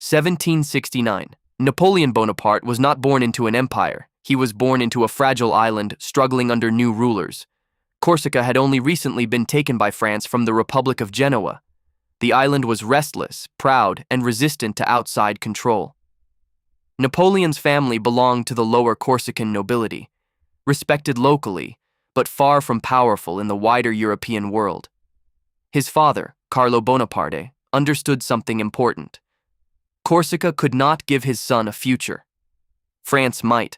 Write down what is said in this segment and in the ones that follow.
1769. Napoleon Bonaparte was not born into an empire. He was born into a fragile island struggling under new rulers. Corsica had only recently been taken by France from the Republic of Genoa. The island was restless, proud, and resistant to outside control. Napoleon's family belonged to the lower Corsican nobility, respected locally, but far from powerful in the wider European world. His father, Carlo Bonaparte, understood something important. Corsica could not give his son a future. France might.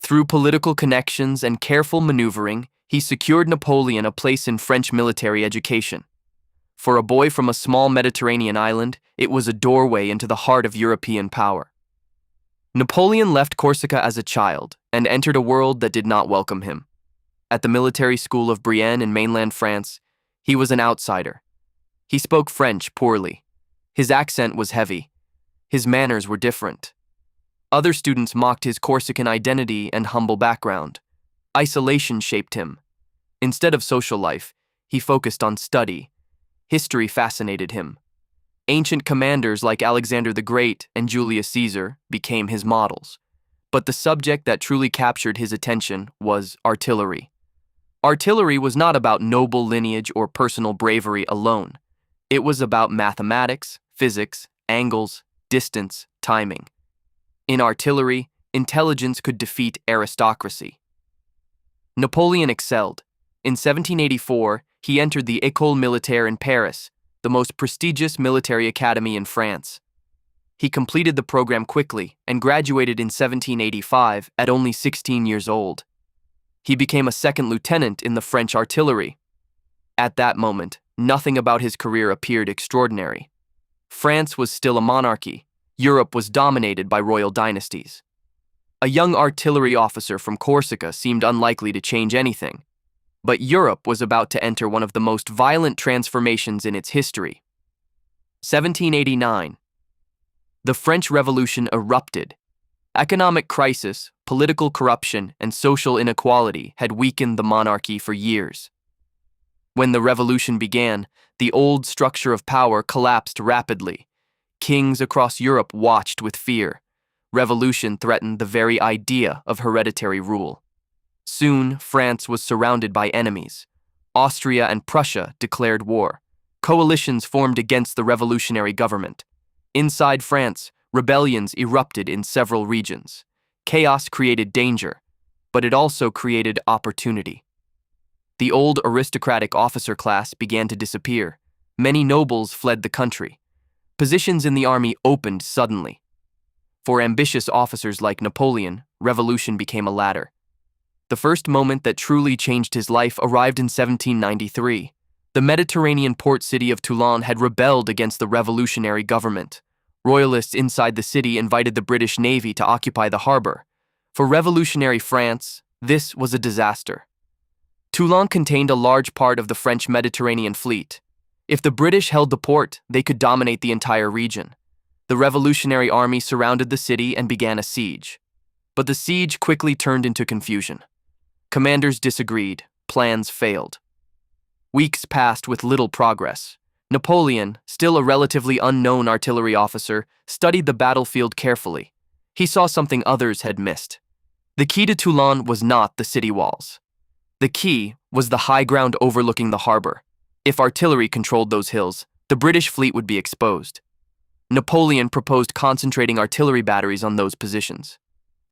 Through political connections and careful maneuvering, he secured Napoleon a place in French military education. For a boy from a small Mediterranean island, it was a doorway into the heart of European power. Napoleon left Corsica as a child and entered a world that did not welcome him. At the military school of Brienne in mainland France, he was an outsider. He spoke French poorly. His accent was heavy. His manners were different. Other students mocked his Corsican identity and humble background. Isolation shaped him. Instead of social life, he focused on study. History fascinated him. Ancient commanders like Alexander the Great and Julius Caesar became his models. But the subject that truly captured his attention was artillery. Artillery was not about noble lineage or personal bravery alone. It was about mathematics, physics, angles, distance, timing. In artillery, intelligence could defeat aristocracy. Napoleon excelled. In 1784, he entered the École Militaire in Paris, the most prestigious military academy in France. He completed the program quickly and graduated in 1785 at only 16 years old. He became a second lieutenant in the French artillery. At that moment, nothing about his career appeared extraordinary. France was still a monarchy. Europe was dominated by royal dynasties. A young artillery officer from Corsica seemed unlikely to change anything. But Europe was about to enter one of the most violent transformations in its history. 1789. The French Revolution erupted. Economic crisis, political corruption, and social inequality had weakened the monarchy for years. When the revolution began, the old structure of power collapsed rapidly. Kings across Europe watched with fear. Revolution threatened the very idea of hereditary rule. Soon, France was surrounded by enemies. Austria and Prussia declared war. Coalitions formed against the revolutionary government. Inside France, rebellions erupted in several regions. Chaos created danger, but it also created opportunity. The old aristocratic officer class began to disappear. Many nobles fled the country. Positions in the army opened suddenly. For ambitious officers like Napoleon, revolution became a ladder. The first moment that truly changed his life arrived in 1793. The Mediterranean port city of Toulon had rebelled against the revolutionary government. Royalists inside the city invited the British Navy to occupy the harbor. For revolutionary France, this was a disaster. Toulon contained a large part of the French Mediterranean fleet. If the British held the port, they could dominate the entire region. The revolutionary army surrounded the city and began a siege. But the siege quickly turned into confusion. Commanders disagreed. Plans failed. Weeks passed with little progress. Napoleon, still a relatively unknown artillery officer, studied the battlefield carefully. He saw something others had missed. The key to Toulon was not the city walls. The key was the high ground overlooking the harbor. If artillery controlled those hills, the British fleet would be exposed. Napoleon proposed concentrating artillery batteries on those positions.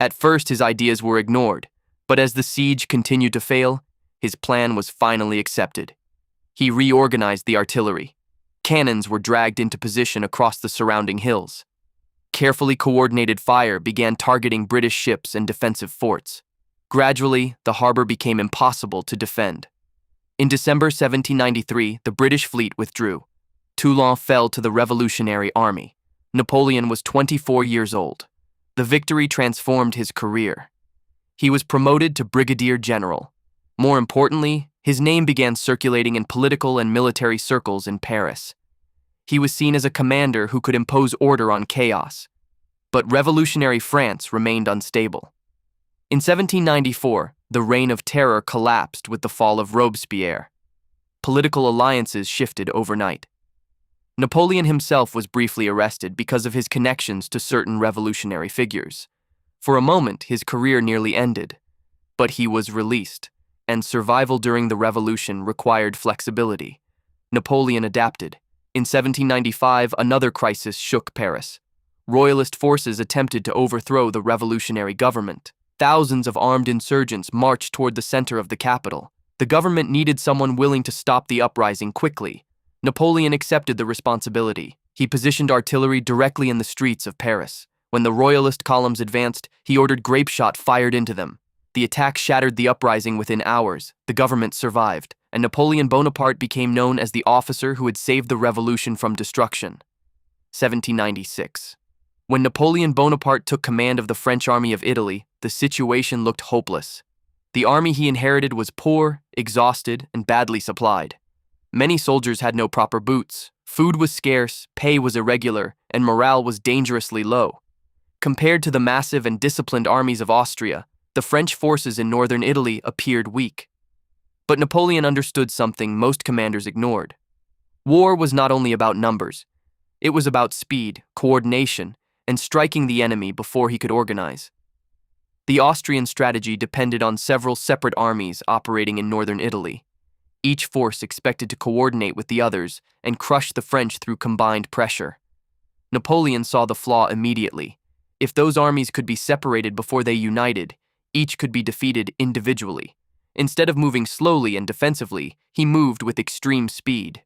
At first, his ideas were ignored, but as the siege continued to fail, his plan was finally accepted. He reorganized the artillery. Cannons were dragged into position across the surrounding hills. Carefully coordinated fire began targeting British ships and defensive forts. Gradually, the harbor became impossible to defend. In December 1793, the British fleet withdrew. Toulon fell to the Revolutionary Army. Napoleon was 24 years old. The victory transformed his career. He was promoted to brigadier general. More importantly, his name began circulating in political and military circles in Paris. He was seen as a commander who could impose order on chaos. But revolutionary France remained unstable. In 1794, the Reign of Terror collapsed with the fall of Robespierre. Political alliances shifted overnight. Napoleon himself was briefly arrested because of his connections to certain revolutionary figures. For a moment, his career nearly ended, but he was released, and survival during the revolution required flexibility. Napoleon adapted. In 1795, another crisis shook Paris. Royalist forces attempted to overthrow the revolutionary government. Thousands of armed insurgents marched toward the center of the capital. The government needed someone willing to stop the uprising quickly. Napoleon accepted the responsibility. He positioned artillery directly in the streets of Paris. When the royalist columns advanced, he ordered grape shot fired into them. The attack shattered the uprising within hours. The government survived, and Napoleon Bonaparte became known as the officer who had saved the revolution from destruction. 1796. When Napoleon Bonaparte took command of the French army of Italy, the situation looked hopeless. The army he inherited was poor, exhausted, and badly supplied. Many soldiers had no proper boots, food was scarce, pay was irregular, and morale was dangerously low. Compared to the massive and disciplined armies of Austria, the French forces in northern Italy appeared weak. But Napoleon understood something most commanders ignored. War was not only about numbers. It was about speed, coordination, and striking the enemy before he could organize. The Austrian strategy depended on several separate armies operating in northern Italy. Each force expected to coordinate with the others and crush the French through combined pressure. Napoleon saw the flaw immediately. If those armies could be separated before they united, each could be defeated individually. Instead of moving slowly and defensively, he moved with extreme speed.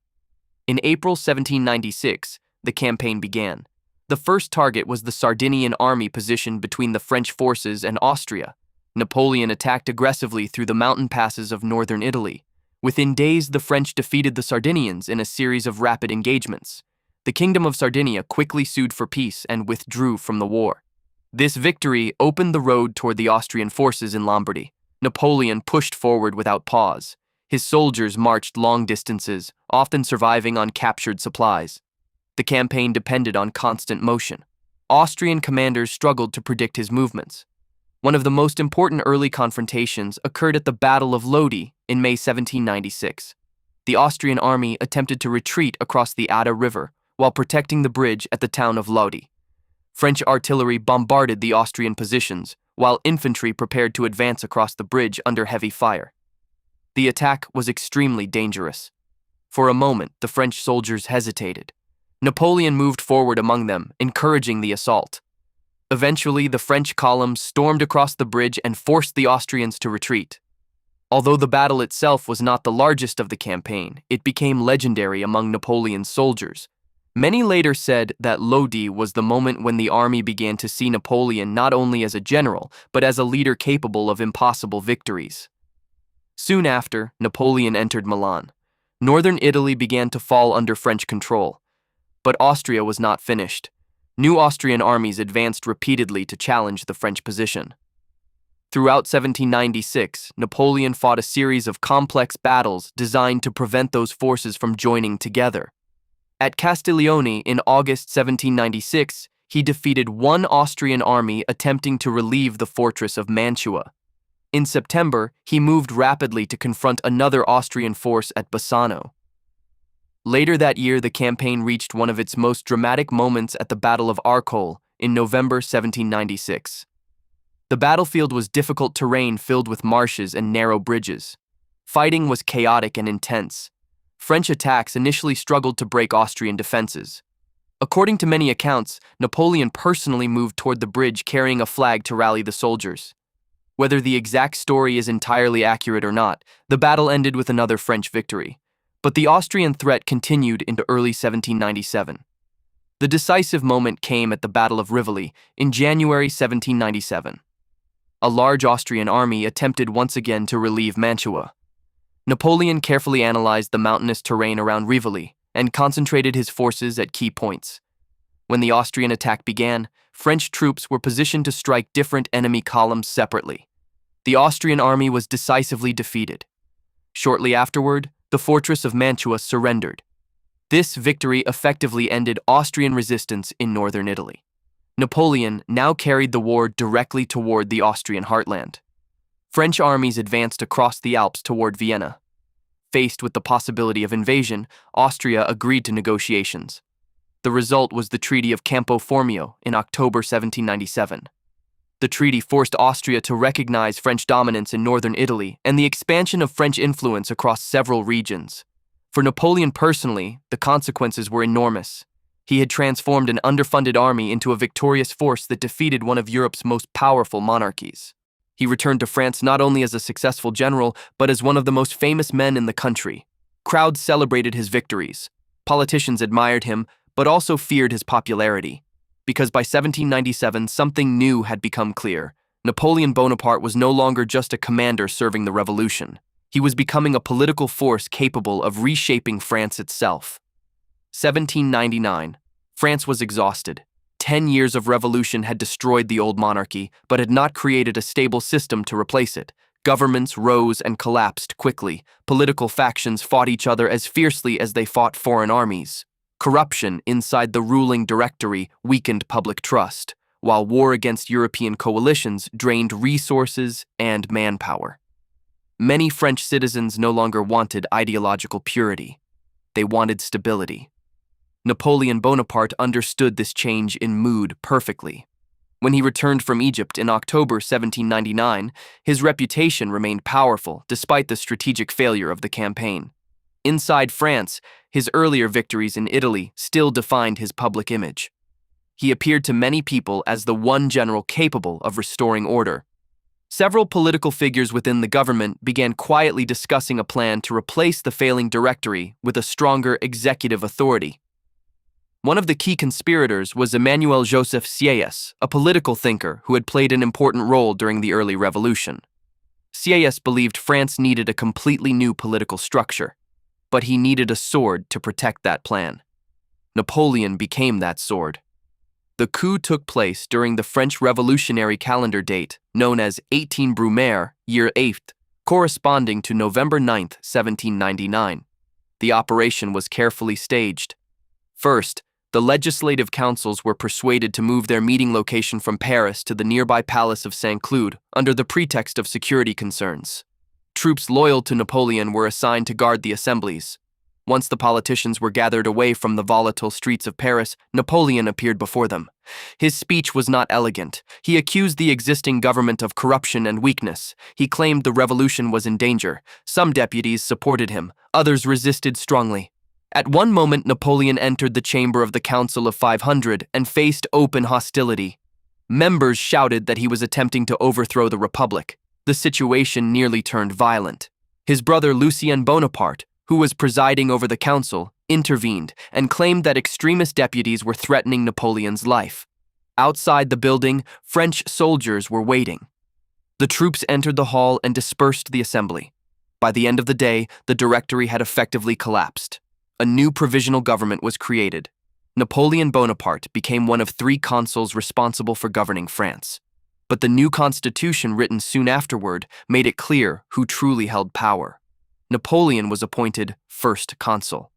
In April 1796, the campaign began. The first target was the Sardinian army positioned between the French forces and Austria. Napoleon attacked aggressively through the mountain passes of northern Italy. Within days, the French defeated the Sardinians in a series of rapid engagements. The Kingdom of Sardinia quickly sued for peace and withdrew from the war. This victory opened the road toward the Austrian forces in Lombardy. Napoleon pushed forward without pause. His soldiers marched long distances, often surviving on captured supplies. The campaign depended on constant motion. Austrian commanders struggled to predict his movements. One of the most important early confrontations occurred at the Battle of Lodi in May 1796. The Austrian army attempted to retreat across the Adda River while protecting the bridge at the town of Lodi. French artillery bombarded the Austrian positions, while infantry prepared to advance across the bridge under heavy fire. The attack was extremely dangerous. For a moment, the French soldiers hesitated. Napoleon moved forward among them, encouraging the assault. Eventually, the French columns stormed across the bridge and forced the Austrians to retreat. Although the battle itself was not the largest of the campaign, it became legendary among Napoleon's soldiers. Many later said that Lodi was the moment when the army began to see Napoleon not only as a general, but as a leader capable of impossible victories. Soon after, Napoleon entered Milan. Northern Italy began to fall under French control. But Austria was not finished. New Austrian armies advanced repeatedly to challenge the French position. Throughout 1796, Napoleon fought a series of complex battles designed to prevent those forces from joining together. At Castiglione in August 1796, he defeated one Austrian army attempting to relieve the fortress of Mantua. In September, he moved rapidly to confront another Austrian force at Bassano. Later that year, the campaign reached one of its most dramatic moments at the Battle of Arcole in November 1796. The battlefield was difficult terrain filled with marshes and narrow bridges. Fighting was chaotic and intense. French attacks initially struggled to break Austrian defenses. According to many accounts, Napoleon personally moved toward the bridge carrying a flag to rally the soldiers. Whether the exact story is entirely accurate or not, the battle ended with another French victory. But the Austrian threat continued into early 1797. The decisive moment came at the Battle of Rivoli in January 1797. A large Austrian army attempted once again to relieve Mantua. Napoleon carefully analyzed the mountainous terrain around Rivoli and concentrated his forces at key points. When the Austrian attack began, French troops were positioned to strike different enemy columns separately. The Austrian army was decisively defeated. Shortly afterward, the fortress of Mantua surrendered. This victory effectively ended Austrian resistance in northern Italy. Napoleon now carried the war directly toward the Austrian heartland. French armies advanced across the Alps toward Vienna. Faced with the possibility of invasion, Austria agreed to negotiations. The result was the Treaty of Campo Formio in October 1797. The treaty forced Austria to recognize French dominance in northern Italy and the expansion of French influence across several regions. For Napoleon personally, the consequences were enormous. He had transformed an underfunded army into a victorious force that defeated one of Europe's most powerful monarchies. He returned to France not only as a successful general, but as one of the most famous men in the country. Crowds celebrated his victories. Politicians admired him, but also feared his popularity. Because by 1797, something new had become clear. Napoleon Bonaparte was no longer just a commander serving the revolution. He was becoming a political force capable of reshaping France itself. 1799. France was exhausted. 10 years of revolution had destroyed the old monarchy, but had not created a stable system to replace it. Governments rose and collapsed quickly. Political factions fought each other as fiercely as they fought foreign armies. Corruption inside the ruling directory weakened public trust, while war against European coalitions drained resources and manpower. Many French citizens no longer wanted ideological purity. They wanted stability. Napoleon Bonaparte understood this change in mood perfectly. When he returned from Egypt in October 1799, his reputation remained powerful despite the strategic failure of the campaign. Inside France, his earlier victories in Italy still defined his public image. He appeared to many people as the one general capable of restoring order. Several political figures within the government began quietly discussing a plan to replace the failing directory with a stronger executive authority. One of the key conspirators was Emmanuel Joseph Sieyès, a political thinker who had played an important role during the early revolution. Sieyès believed France needed a completely new political structure, but he needed a sword to protect that plan. Napoleon became that sword. The coup took place during the French Revolutionary calendar date, known as 18 Brumaire, year 8th, corresponding to November 9, 1799. The operation was carefully staged. First, the legislative councils were persuaded to move their meeting location from Paris to the nearby Palace of Saint-Cloud under the pretext of security concerns. Troops loyal to Napoleon were assigned to guard the assemblies. Once the politicians were gathered away from the volatile streets of Paris, Napoleon appeared before them. His speech was not elegant. He accused the existing government of corruption and weakness. He claimed the revolution was in danger. Some deputies supported him, others resisted strongly. At one moment, Napoleon entered the chamber of the Council of 500 and faced open hostility. Members shouted that he was attempting to overthrow the Republic. The situation nearly turned violent. His brother Lucien Bonaparte, who was presiding over the council, intervened and claimed that extremist deputies were threatening Napoleon's life. Outside the building, French soldiers were waiting. The troops entered the hall and dispersed the assembly. By the end of the day, the Directory had effectively collapsed. A new provisional government was created. Napoleon Bonaparte became one of 3 consuls responsible for governing France. But the new constitution written soon afterward made it clear who truly held power. Napoleon was appointed first consul.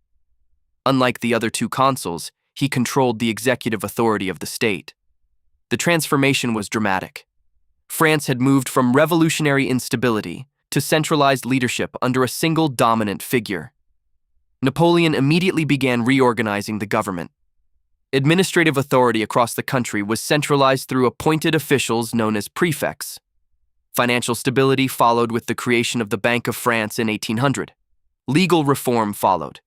Unlike the other 2 consuls, he controlled the executive authority of the state. The transformation was dramatic. France had moved from revolutionary instability to centralized leadership under a single dominant figure. Napoleon immediately began reorganizing the government. Administrative authority across the country was centralized through appointed officials known as prefects. Financial stability followed with the creation of the Bank of France in 1800. Legal reform followed.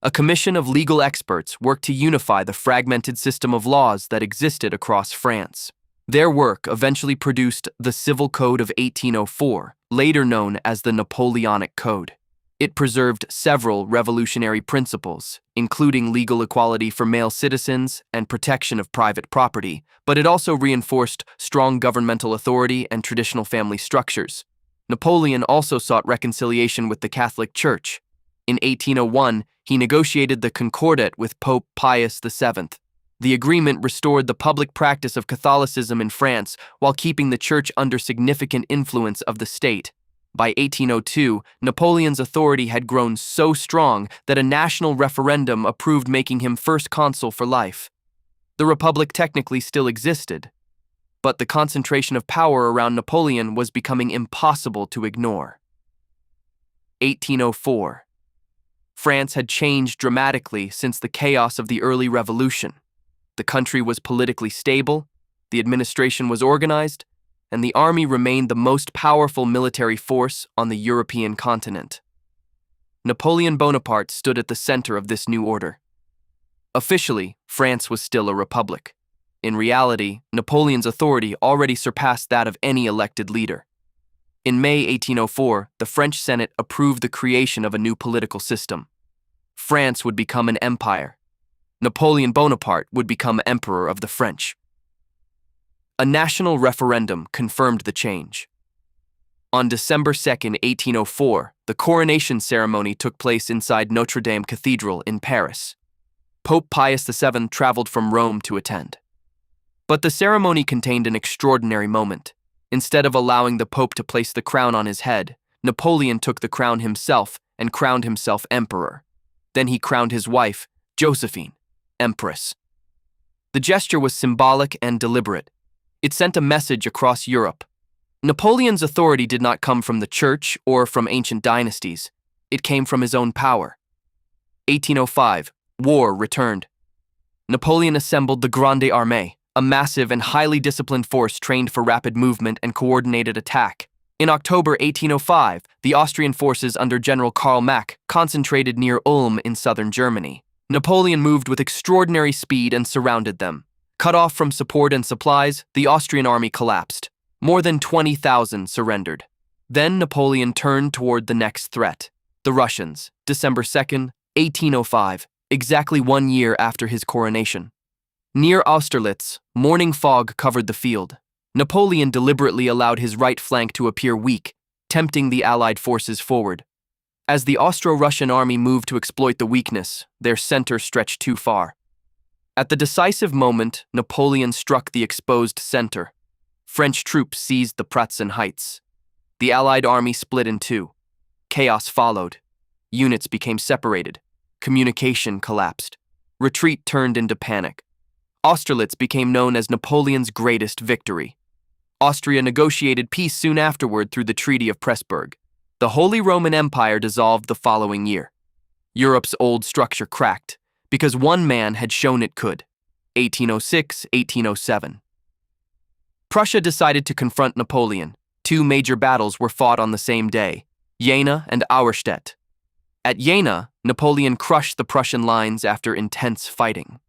A commission of legal experts worked to unify the fragmented system of laws that existed across France. Their work eventually produced the Civil Code of 1804, later known as the Napoleonic Code. It preserved several revolutionary principles, including legal equality for male citizens and protection of private property, but it also reinforced strong governmental authority and traditional family structures. Napoleon also sought reconciliation with the Catholic Church. In 1801, he negotiated the Concordat with Pope Pius VII. The agreement restored the public practice of Catholicism in France while keeping the Church under significant influence of the state. By 1802, Napoleon's authority had grown so strong that a national referendum approved making him first consul for life. The Republic technically still existed, but the concentration of power around Napoleon was becoming impossible to ignore. 1804. France had changed dramatically since the chaos of the early revolution. The country was politically stable, the administration was organized, and the army remained the most powerful military force on the European continent. Napoleon Bonaparte stood at the center of this new order. Officially, France was still a republic. In reality, Napoleon's authority already surpassed that of any elected leader. In May 1804, the French Senate approved the creation of a new political system. France would become an empire. Napoleon Bonaparte would become Emperor of the French. A national referendum confirmed the change. On December 2, 1804, the coronation ceremony took place inside Notre Dame Cathedral in Paris. Pope Pius VII traveled from Rome to attend. But the ceremony contained an extraordinary moment. Instead of allowing the Pope to place the crown on his head, Napoleon took the crown himself and crowned himself emperor. Then he crowned his wife, Josephine, empress. The gesture was symbolic and deliberate. It sent a message across Europe. Napoleon's authority did not come from the church or from ancient dynasties. It came from his own power. 1805, war returned. Napoleon assembled the Grande Armée, a massive and highly disciplined force trained for rapid movement and coordinated attack. In October 1805, the Austrian forces under General Karl Mack concentrated near Ulm in southern Germany. Napoleon moved with extraordinary speed and surrounded them. Cut off from support and supplies, the Austrian army collapsed. More than 20,000 surrendered. Then Napoleon turned toward the next threat, the Russians, December 2, 1805, exactly 1 year after his coronation. Near Austerlitz, morning fog covered the field. Napoleon deliberately allowed his right flank to appear weak, tempting the Allied forces forward. As the Austro-Russian army moved to exploit the weakness, their center stretched too far. At the decisive moment, Napoleon struck the exposed center. French troops seized the Pratzen Heights. The Allied army split in two. Chaos followed. Units became separated. Communication collapsed. Retreat turned into panic. Austerlitz became known as Napoleon's greatest victory. Austria negotiated peace soon afterward through the Treaty of Pressburg. The Holy Roman Empire dissolved the following year. Europe's old structure cracked because one man had shown it could. 1806, 1807. Prussia decided to confront Napoleon. Two major battles were fought on the same day, Jena and Austerlitz. At Jena, Napoleon crushed the Prussian lines after intense fighting.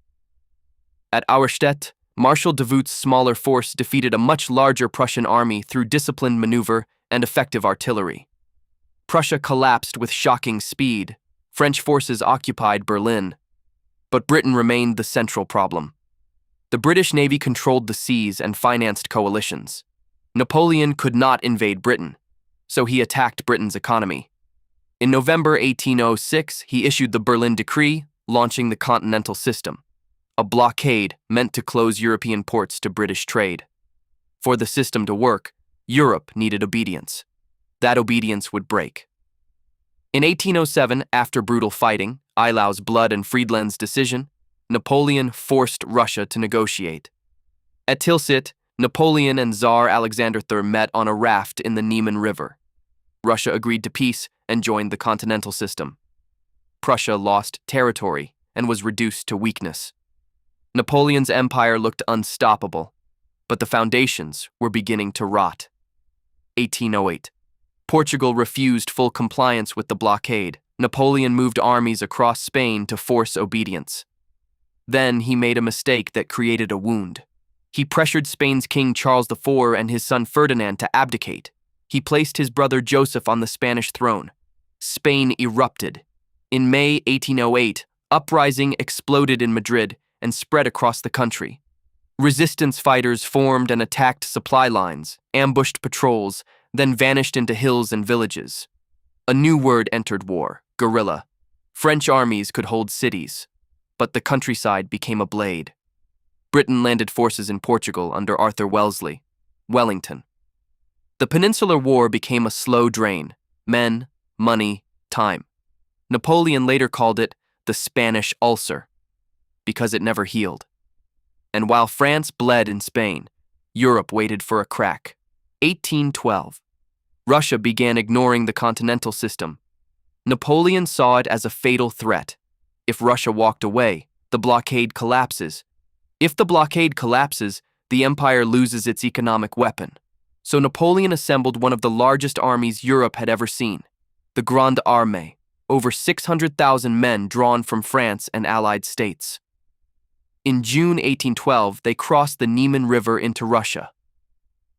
At Austerlitz, Marshal Davout's smaller force defeated a much larger Prussian army through disciplined maneuver and effective artillery. Prussia collapsed with shocking speed. French forces occupied Berlin. But Britain remained the central problem. The British Navy controlled the seas and financed coalitions. Napoleon could not invade Britain, so he attacked Britain's economy. In November 1806, he issued the Berlin Decree, launching the Continental System, a blockade meant to close European ports to British trade. For the system to work, Europe needed obedience. That obedience would break. In 1807, after brutal fighting, Eylau's blood and Friedland's decision, Napoleon forced Russia to negotiate. At Tilsit, Napoleon and Tsar Alexander III met on a raft in the Niemen River. Russia agreed to peace and joined the Continental System. Prussia lost territory and was reduced to weakness. Napoleon's empire looked unstoppable, but the foundations were beginning to rot. 1808. Portugal refused full compliance with the blockade. Napoleon moved armies across Spain to force obedience. Then he made a mistake that created a wound. He pressured Spain's King Charles IV and his son Ferdinand to abdicate. He placed his brother Joseph on the Spanish throne. Spain erupted. In May 1808, uprising exploded in Madrid and spread across the country. Resistance fighters formed and attacked supply lines, ambushed patrols, then vanished into hills and villages. A new word entered war: guerrilla. French armies could hold cities, but the countryside became a blade. Britain landed forces in Portugal under Arthur Wellesley, Wellington. The Peninsular War became a slow drain: men, money, time. Napoleon later called it the Spanish ulcer, because it never healed. And while France bled in Spain, Europe waited for a crack. 1812. Russia began ignoring the continental system. Napoleon saw it as a fatal threat. If Russia walked away, the blockade collapses. If the blockade collapses, the empire loses its economic weapon. So Napoleon assembled one of the largest armies Europe had ever seen, the Grande Armée, over 600,000 men drawn from France and allied states. In June 1812, they crossed the Niemen River into Russia.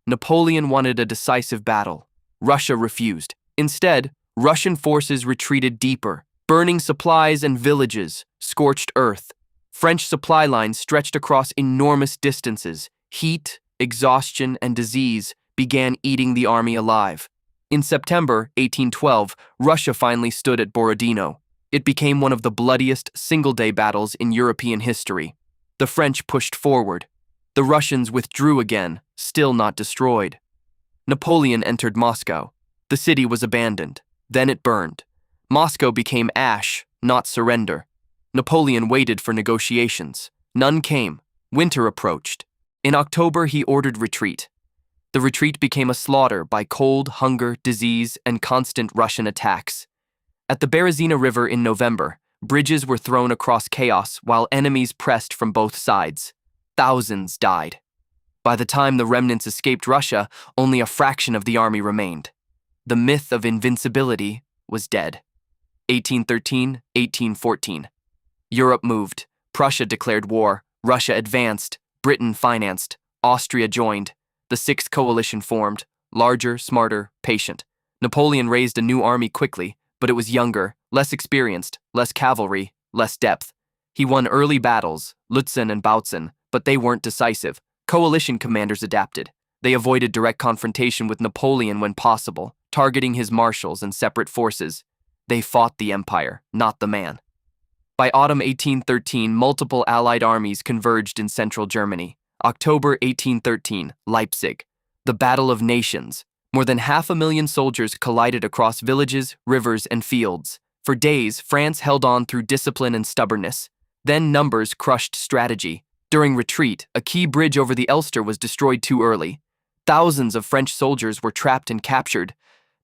Napoleon wanted a decisive battle. Russia refused. Instead, Russian forces retreated deeper, burning supplies and villages, scorched earth. French supply lines stretched across enormous distances. Heat, exhaustion, and disease began eating the army alive. In September 1812, Russia finally stood at Borodino. It became one of the bloodiest single-day battles in European history. The French pushed forward. The Russians withdrew again, still not destroyed. Napoleon entered Moscow. The city was abandoned. Then it burned. Moscow became ash, not surrender. Napoleon waited for negotiations. None came. Winter approached. In October, he ordered retreat. The retreat became a slaughter by cold, hunger, disease, and constant Russian attacks. At the Berezina River in November, bridges were thrown across chaos while enemies pressed from both sides. Thousands died. By the time the remnants escaped Russia, only a fraction of the army remained. The myth of invincibility was dead. 1813, 1814. Europe moved. Prussia declared war. Russia advanced. Britain financed. Austria joined. The Sixth Coalition formed, larger, smarter, patient. Napoleon raised a new army quickly, but it was younger, less experienced, less cavalry, less depth. He won early battles, Lutzen and Bautzen, but they weren't decisive. Coalition commanders adapted. They avoided direct confrontation with Napoleon when possible, targeting his marshals and separate forces. They fought the empire, not the man. By autumn 1813, multiple Allied armies converged in central Germany. October 1813, Leipzig. The Battle of Nations. More than 500,000 soldiers collided across villages, rivers, and fields. For days, France held on through discipline and stubbornness. Then numbers crushed strategy. During retreat, a key bridge over the Elster was destroyed too early. Thousands of French soldiers were trapped and captured.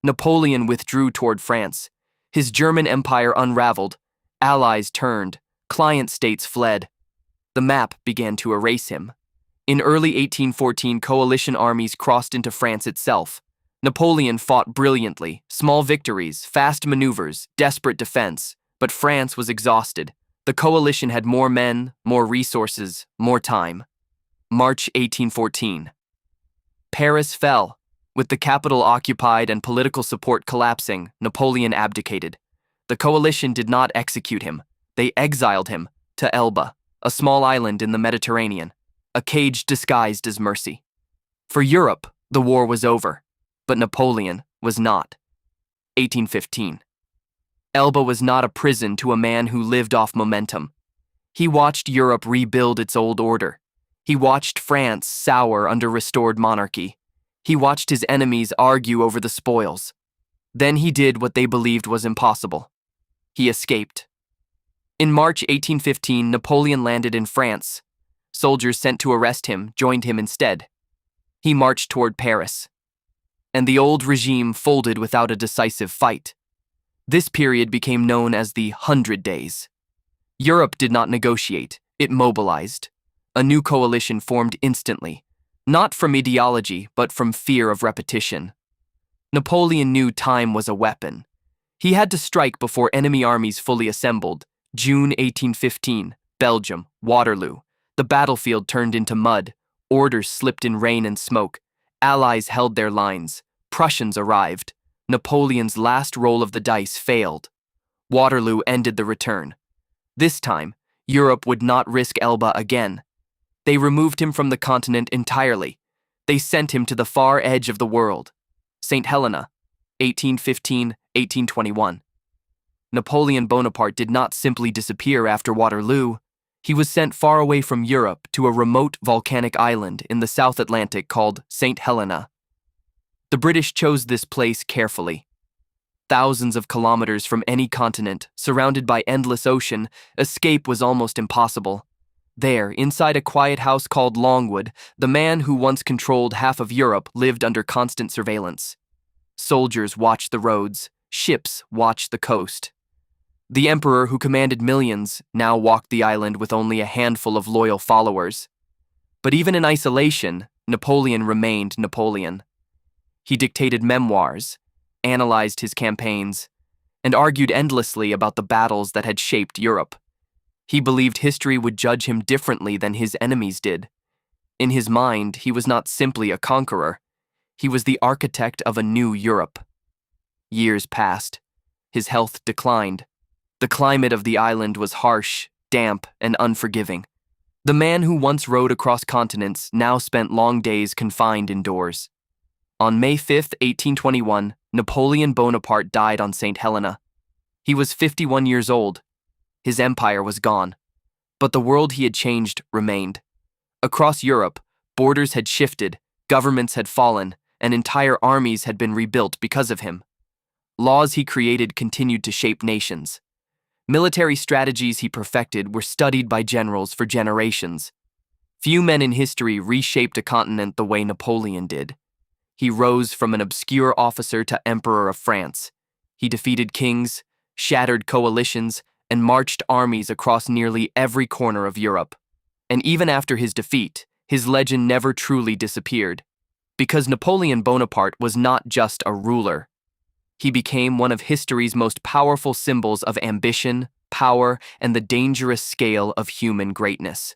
Napoleon withdrew toward France. His German empire unraveled. Allies turned. Client states fled. The map began to erase him. In early 1814, coalition armies crossed into France itself. Napoleon fought brilliantly, small victories, fast maneuvers, desperate defense, but France was exhausted. The coalition had more men, more resources, more time. March 1814. Paris fell. With the capital occupied and political support collapsing, Napoleon abdicated. The coalition did not execute him. They exiled him to Elba, a small island in the Mediterranean, a cage disguised as mercy. For Europe, the war was over, but Napoleon was not. 1815. Elba was not a prison to a man who lived off momentum. He watched Europe rebuild its old order. He watched France sour under restored monarchy. He watched his enemies argue over the spoils. Then he did what they believed was impossible. He escaped. In March 1815, Napoleon landed in France. Soldiers sent to arrest him joined him instead. He marched toward Paris. And the old regime folded without a decisive fight. This period became known as the 100 Days. Europe did not negotiate, it mobilized. A new coalition formed instantly, not from ideology, but from fear of repetition. Napoleon knew time was a weapon. He had to strike before enemy armies fully assembled. June 1815, Belgium, Waterloo. The battlefield turned into mud. Orders slipped in rain and smoke. Allies held their lines. Prussians arrived. Napoleon's last roll of the dice failed. Waterloo ended the return. This time, Europe would not risk Elba again. They removed him from the continent entirely. They sent him to the far edge of the world. St. Helena, 1815-1821. Napoleon Bonaparte did not simply disappear after Waterloo. He was sent far away from Europe to a remote volcanic island in the South Atlantic called St. Helena. The British chose this place carefully. Thousands of kilometers from any continent, surrounded by endless ocean, escape was almost impossible. There, inside a quiet house called Longwood, the man who once controlled half of Europe lived under constant surveillance. Soldiers watched the roads, ships watched the coast. The emperor, who commanded millions, now walked the island with only a handful of loyal followers. But even in isolation, Napoleon remained Napoleon. He dictated memoirs, analyzed his campaigns, and argued endlessly about the battles that had shaped Europe. He believed history would judge him differently than his enemies did. In his mind, he was not simply a conqueror. He was the architect of a new Europe. Years passed. His health declined. The climate of the island was harsh, damp, and unforgiving. The man who once rode across continents now spent long days confined indoors. On May 5, 1821, Napoleon Bonaparte died on St. Helena. He was 51 years old. His empire was gone. But the world he had changed remained. Across Europe, borders had shifted, governments had fallen, and entire armies had been rebuilt because of him. Laws he created continued to shape nations. Military strategies he perfected were studied by generals for generations. Few men in history reshaped a continent the way Napoleon did. He rose from an obscure officer to Emperor of France. He defeated kings, shattered coalitions, and marched armies across nearly every corner of Europe. And even after his defeat, his legend never truly disappeared. Because Napoleon Bonaparte was not just a ruler. He became one of history's most powerful symbols of ambition, power, and the dangerous scale of human greatness.